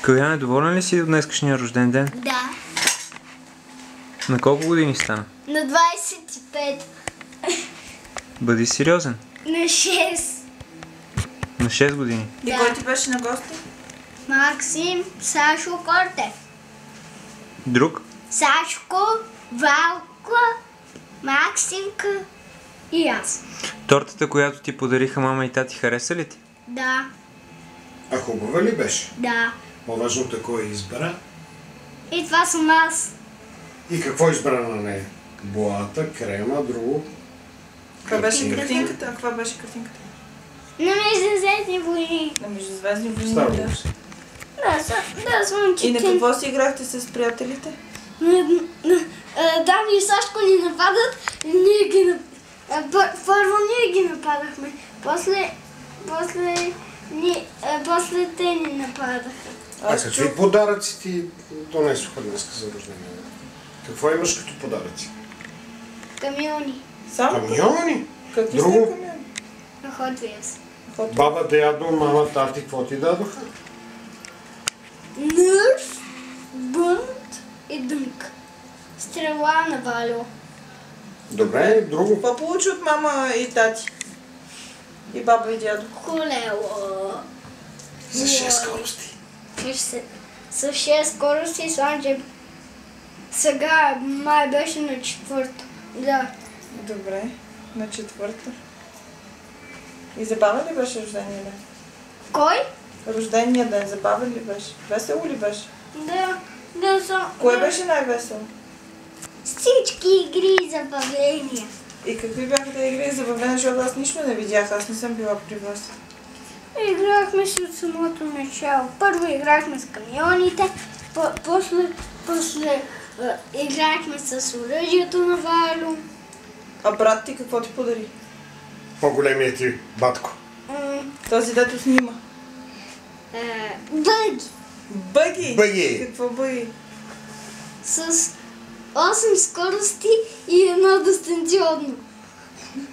Каляне, доволен ли си от днескашния рожден ден? Да. На колко години стана? На 25. Бъди сериозен. На 6. На 6 години. И кой ти беше на гости? Максим, Сашо, Кортев. Друг? Сашко, Валко, Максимка и аз. Тортата, която ти подариха мама и тати, хареса ли ти? Да, А хубава ли беше? да. По-важното кой избра И това съм аз. и какво избра на нея? Боата, крема, друго. Каква беше картинката? А каква беше картинката? На междузвездни войни. На междузвездни войни, Стар да. Върс. Да, слънчите. И на какво си играхте с приятелите? Дани и Сашко ни нападат. Първо ние ги нападахме. После те ни нападаха. А какви подаръци ти донесоха днес за рождение? Какво имаш като подаръци? Камиони. Само? Камиони? Какви Друго? са камиони? На Hot Wheels. Баба, дядо, мама, тати, какво ти дадоха? Нърф, Бънт и Дънк. Стрела на Валю. Добре, друго. Какво получи от мама и тати? И баба и дядо? Колело. За 6 скорости. С 6 скорости, Слънче. Сега май беше на 4-то. Да. Добре, на 4-та. И забавен ли беше рождения ден? Кой? Рождения ден забавен ли беше? Весело ли беше? Да съм. Кое беше най-весело? Всички игри и забавления. И какви бяха да игри и забавления, защото аз нищо не видях, аз не съм била при вас. Играхме си от самото начало. Първо играхме с камионите, после играхме с оръжието на Валю. А брат ти какво ти подари? По-големият ти батко. Този дето снима. Бъги Бъги! Бъги! Какво бъги? с 8 скорости и едно дистанционно.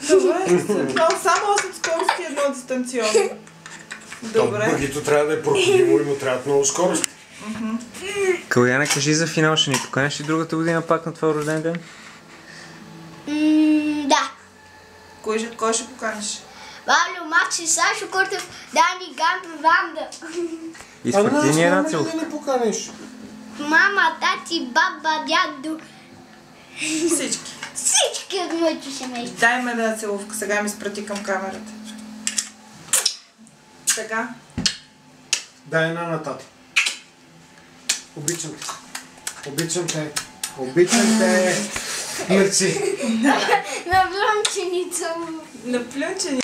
Добре, само 8 скорости и едно дистанционно. Добре. Бъгито трябва да е проходимо и му трябват много скорости. Каляне, кажи за финал, ще ни поканеш ли другата година пак на твой рожден ден? Да. Кой ще поканиш? Валю, Макси, Сашо, Кортев, Дани, Гампи, Ванда. И с партийния нас нацил. няма ли да ни поканиш? Мама, тати, баба, дядо. Всички. Всички от моето семейство. Дай ме да целувка, сега ми спрати към камерата. Сега. Дай една на тати. Обичам те. Обичам те. Обичам те. Мерси. На блонченица. На плюнчени.